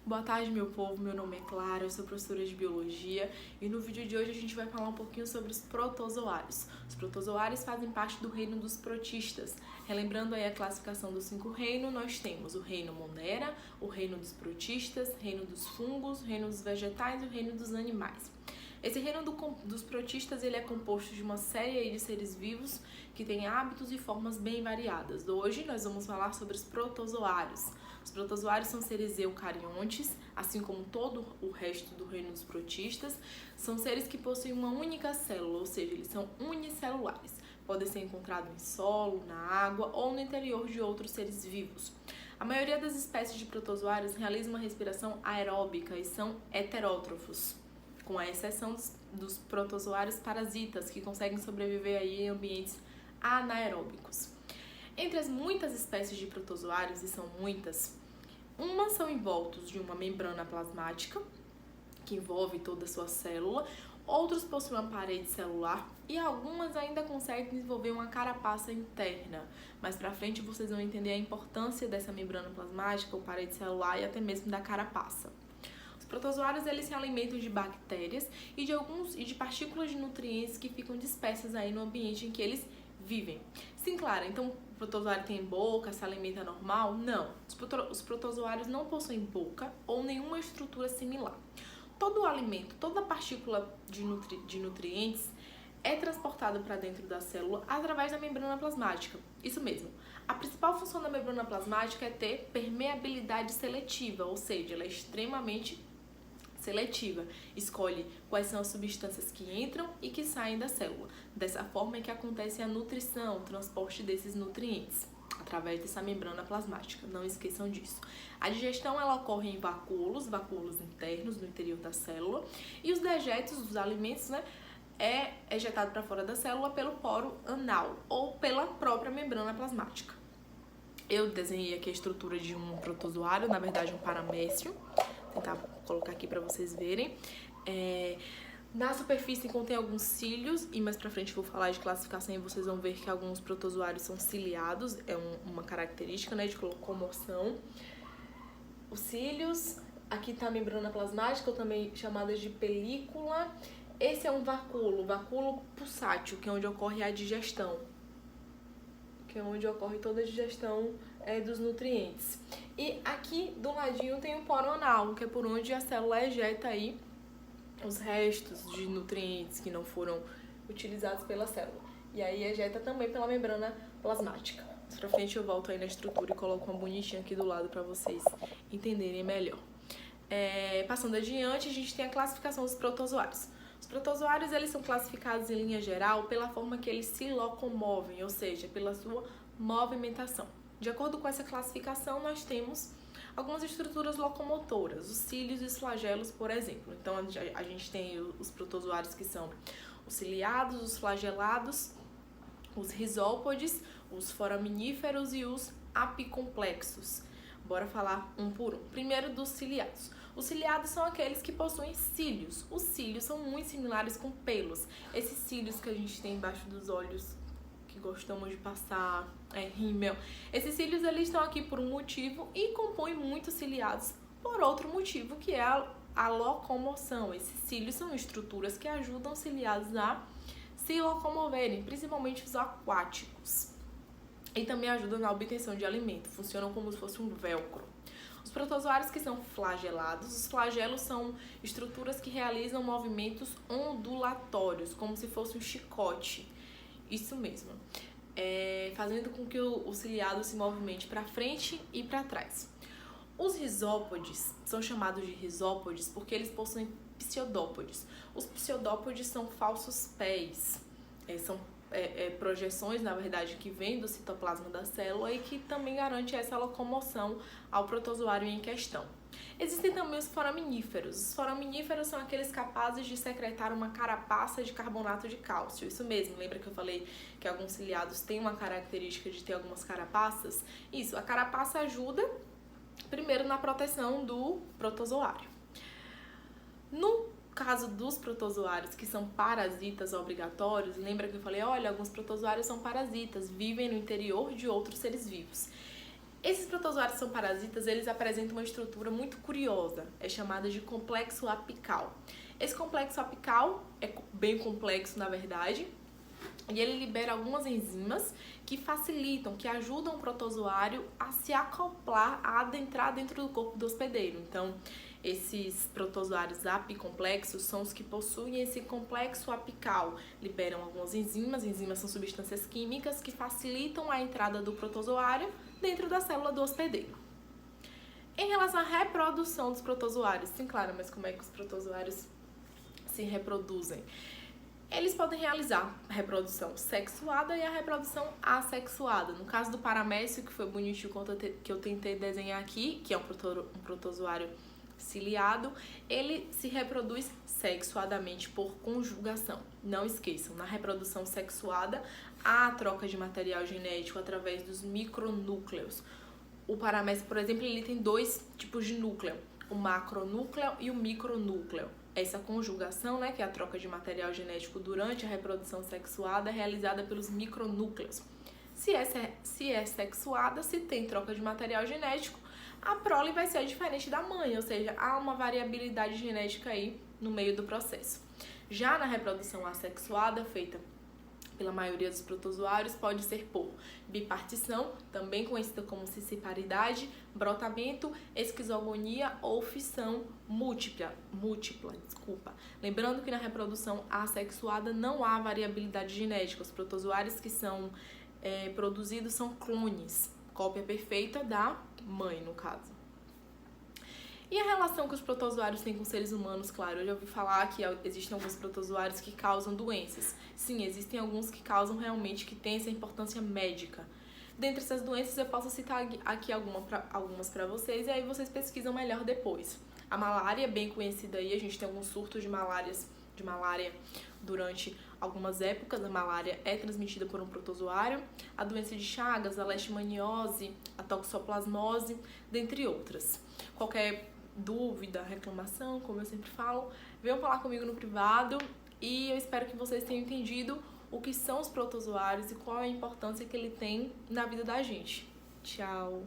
Boa tarde, meu povo, meu nome é Clara, eu sou professora de Biologia e no vídeo de hoje a gente vai falar um pouquinho sobre os protozoários. Os protozoários fazem parte do reino dos protistas. Relembrando aí a classificação dos 5 reinos, nós temos o reino Monera, o reino dos protistas, o reino dos fungos, o reino dos vegetais e o reino dos animais. Esse reino dos protistas ele é composto de uma série de seres vivos que têm hábitos e formas bem variadas. Hoje nós vamos falar sobre os protozoários. Os protozoários são seres eucariontes, assim como todo o resto do reino dos protistas. São seres que possuem uma única célula, ou seja, eles são unicelulares. Podem ser encontrados em solo, na água ou no interior de outros seres vivos. A maioria das espécies de protozoários realiza uma respiração aeróbica e são heterótrofos, com a exceção dos protozoários parasitas, que conseguem sobreviver aí em ambientes anaeróbicos. Entre as muitas espécies de protozoários, e são muitas, umas são envoltos de uma membrana plasmática, que envolve toda a sua célula, outros possuem uma parede celular e algumas ainda conseguem desenvolver uma carapaça interna. Mais pra frente vocês vão entender a importância dessa membrana plasmática, ou parede celular e até mesmo da carapaça. Os protozoários eles se alimentam de bactérias e de partículas de nutrientes que ficam dispersas aí no ambiente em que eles vivem. Sim, claro, então o protozoário tem boca, se alimenta normal? Não. Os protozoários não possuem boca ou nenhuma estrutura similar. Todo o alimento, toda a partícula de nutrientes é transportada para dentro da célula através da membrana plasmática. Isso mesmo. A principal função da membrana plasmática é ter permeabilidade seletiva, ou seja, ela é extremamente seletiva, escolhe quais são as substâncias que entram e que saem da célula. Dessa forma é que acontece a nutrição, o transporte desses nutrientes, através dessa membrana plasmática, não esqueçam disso. A digestão ela ocorre em vacúolos internos no interior da célula, e os dejetos dos alimentos é ejetado para fora da célula pelo poro anal ou pela própria membrana plasmática. Eu desenhei aqui a estrutura de um protozoário, na verdade um paramécio. Vou tentar colocar aqui para vocês verem. Na superfície contém alguns cílios, e mais pra frente eu vou falar de classificação e vocês vão ver que alguns protozoários são ciliados, é uma característica de locomoção. Os cílios, aqui tá a membrana plasmática, ou também chamada de película. Esse é um vacúolo pulsátil, que é onde ocorre a digestão, que é onde ocorre toda a digestão dos nutrientes. E aqui do ladinho tem o poro anal, que é por onde a célula ejeta aí os restos de nutrientes que não foram utilizados pela célula. E aí ejeta também pela membrana plasmática. Mais pra frente eu volto aí na estrutura e coloco uma bonitinha aqui do lado para vocês entenderem melhor. Passando adiante, a gente tem a classificação dos protozoários. Os protozoários eles são classificados em linha geral pela forma que eles se locomovem, ou seja, pela sua movimentação. De acordo com essa classificação, nós temos algumas estruturas locomotoras, os cílios e os flagelos, por exemplo. Então, a gente tem os protozoários que são os ciliados, os flagelados, os risópodes, os foraminíferos e os apicomplexos. Bora falar um por um. Primeiro dos ciliados. Os ciliados são aqueles que possuem cílios. Os cílios são muito similares com pelos. Esses cílios que a gente tem embaixo dos olhos, que gostamos de passar rímel. Esses cílios eles estão aqui por um motivo e compõem muitos ciliados por outro motivo, que é a locomoção. Esses cílios são estruturas que ajudam os ciliados a se locomoverem, principalmente os aquáticos. E também ajudam na obtenção de alimento, funcionam como se fosse um velcro. Os protozoários que são flagelados, os flagelos são estruturas que realizam movimentos ondulatórios, como se fosse um chicote. Isso mesmo, fazendo com que o ciliado se movimente para frente e para trás. Os risópodes são chamados de risópodes porque eles possuem pseudópodes. Os pseudópodes são falsos pés, são projeções, na verdade, que vêm do citoplasma da célula e que também garante essa locomoção ao protozoário em questão. Existem também os foraminíferos. Os foraminíferos são aqueles capazes de secretar uma carapaça de carbonato de cálcio. Isso mesmo, lembra que eu falei que alguns ciliados têm uma característica de ter algumas carapaças? Isso, a carapaça ajuda primeiro na proteção do protozoário. No caso dos protozoários que são parasitas obrigatórios, lembra que eu falei, olha, alguns protozoários são parasitas, vivem no interior de outros seres vivos. Esses protozoários são parasitas, eles apresentam uma estrutura muito curiosa, é chamada de complexo apical. Esse complexo apical é bem complexo, na verdade, e ele libera algumas enzimas que facilitam, que ajudam o protozoário a se acoplar, a adentrar dentro do corpo do hospedeiro. Então, esses protozoários apicomplexos são os que possuem esse complexo apical, liberam algumas enzimas. Enzimas são substâncias químicas que facilitam a entrada do protozoário dentro da célula do hospedeiro. Em relação à reprodução dos protozoários, sim, claro, mas como é que os protozoários se reproduzem? Eles podem realizar a reprodução sexuada e a reprodução assexuada. No caso do paramécio, que foi bonitinho que eu tentei desenhar aqui, que é um protozoário ciliado, ele se reproduz sexuadamente por conjugação. Não esqueçam, na reprodução sexuada, há a troca de material genético através dos micronúcleos. O paramécio, por exemplo, ele tem dois tipos de núcleo, o macronúcleo e o micronúcleo. Essa conjugação, que é a troca de material genético durante a reprodução sexuada, é realizada pelos micronúcleos. Se é sexuada, se tem troca de material genético, a prole vai ser diferente da mãe, ou seja, há uma variabilidade genética aí no meio do processo. Já na reprodução assexuada, feita pela maioria dos protozoários, pode ser por bipartição, também conhecida como cisparidade, brotamento, esquizogonia ou fissão múltipla. Lembrando que na reprodução assexuada não há variabilidade genética, os protozoários que são produzidos são clones, cópia perfeita da mãe, no caso. E a relação que os protozoários têm com seres humanos? Claro, eu já ouvi falar que existem alguns protozoários que causam doenças. Sim, existem alguns que causam realmente, que têm essa importância médica. Dentre essas doenças, eu posso citar aqui algumas para vocês, e aí vocês pesquisam melhor depois. A malária é bem conhecida aí, a gente tem alguns surtos de malária durante algumas épocas. A malária é transmitida por um protozoário. A doença de Chagas, a leishmaniose, a toxoplasmose, dentre outras. Qualquer dúvida, reclamação, como eu sempre falo, venham falar comigo no privado, e eu espero que vocês tenham entendido o que são os protozoários e qual é a importância que ele tem na vida da gente. Tchau!